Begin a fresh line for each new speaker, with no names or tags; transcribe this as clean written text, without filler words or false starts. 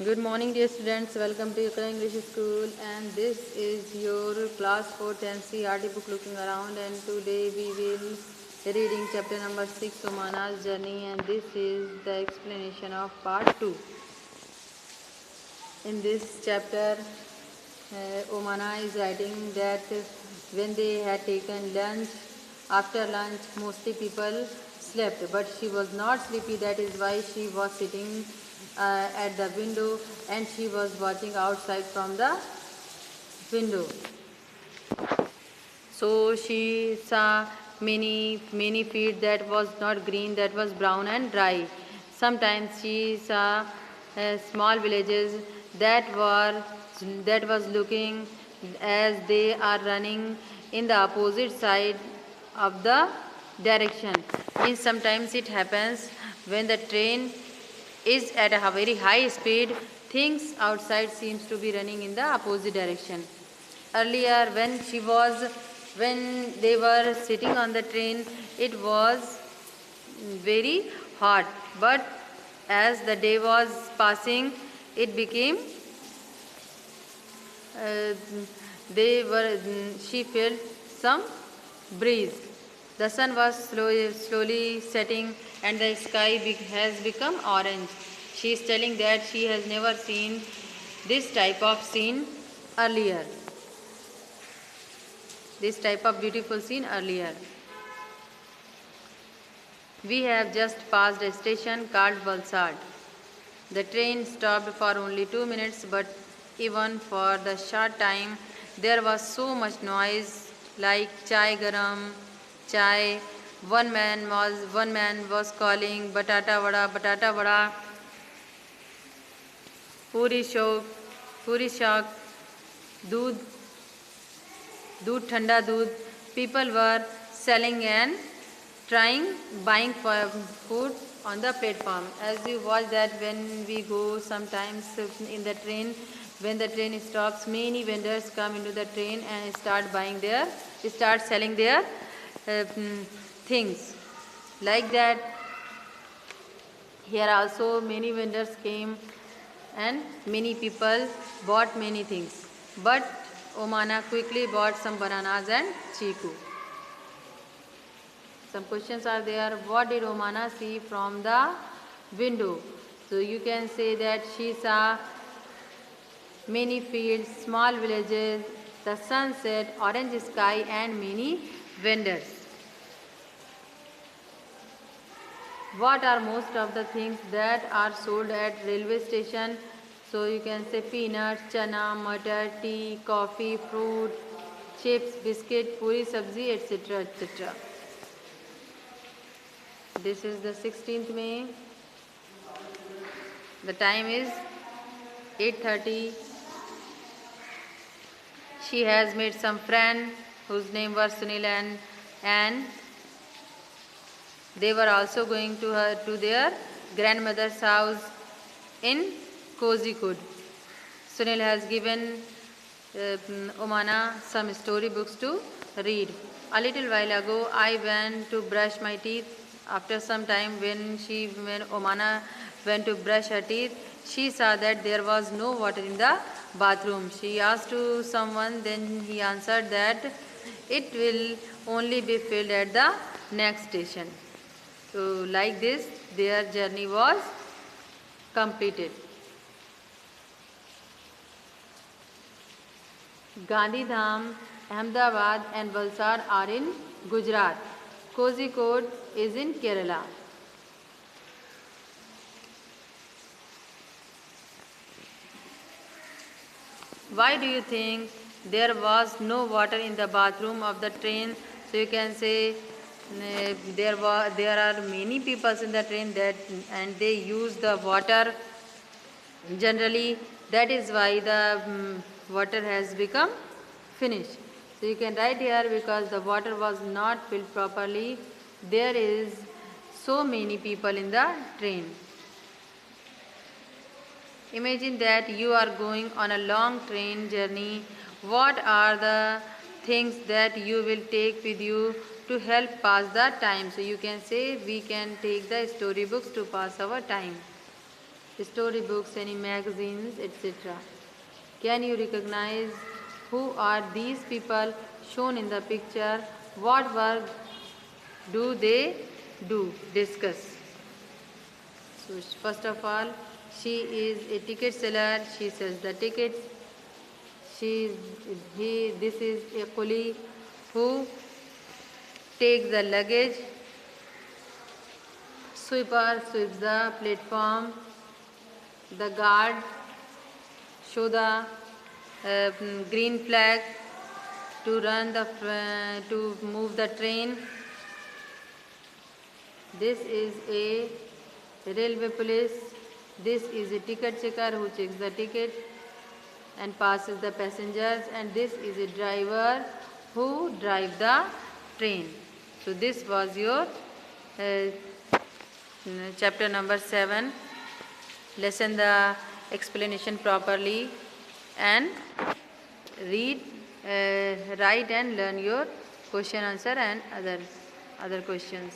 Good morning, dear students. Welcome to Yukra English School, and this is your class 4th NCERT book looking around. And today we will reading chapter number 6, Omana's journey, and this is the explanation of part 2. In this chapter, Omana is writing that when they had taken lunch, after lunch, mostly people slept, but she was not sleepy. That is why she was sitting at the window and she was watching outside from the window. So she saw many fields that was not green, that was brown and dry. Sometimes she saw small villages that was looking as they are running in the opposite side of the direction. Means sometimes it happens when the train is at a very high speed, things outside seems to be running in the opposite direction. Earlier when they were sitting on the train, it was very hot, but as the day was passing, it became uh, she felt some breeze. The sun was slowly setting and the sky has become orange. She is telling that she has never seen this type of scene earlier. This type of beautiful scene earlier. We have just passed a station called Valsad. The train stopped for only 2 minutes, but even for the short time, there was so much noise like chai garam, chai. One man was calling batata vada, puri shok, puri shak, doodh, doodh thanda doodh. People were selling and buying for food on the platform. As you watch that when we go sometimes in the train, when the train stops, many vendors come into the train and start selling their things. Like that, here also many vendors came and many people bought many things. But Omana quickly bought some bananas and chiku. Some questions are there. What did Omana see from the window? So you can say that she saw many fields, small villages, the sunset, orange sky and many vendors. What are most of the things that are sold at railway station? So you can say peanuts, chana, butter, tea, coffee, fruit, chips, biscuit, puri sabzi, etc. etc. This is the 16th May. The time is 8:30. She has made some friend whose name was Sunil and they were also going to their grandmother's house in Kozhikode. Sunil has given Omana some story books to read. A little while ago, I went to brush my teeth. After some time, when Omana went to brush her teeth, she saw that there was no water in the bathroom. She asked to someone, then he answered that it will only be filled at the next station. So like this, their journey was completed. Gandhidham, Ahmedabad and Valsad are in Gujarat. Kozhikode is in Kerala. Why do you think there was no water in the bathroom of the train? So you can say there are many people in the train and they use the water generally. That is why the water has become finished. So you can write here because the water was not filled properly. There is so many people in the train. Imagine that you are going on a long train journey. What are the things that you will take with you to help pass the time? So you can say we can take the storybooks to pass our time. storybooks, any magazines, etc. Can you recognize who are these people shown in the picture? What work do they do? Discuss. So first of all, she is a ticket seller. She sells the tickets. This is a coolie who takes the luggage. Sweeper sweeps the platform. The guard show the green flag to to move the train. This is a railway police. This is a ticket checker who checks the ticket and passes the passengers, and this is a driver who drives the train. So this was your chapter number 7. Listen the explanation properly and read, write and learn your question answer and other questions.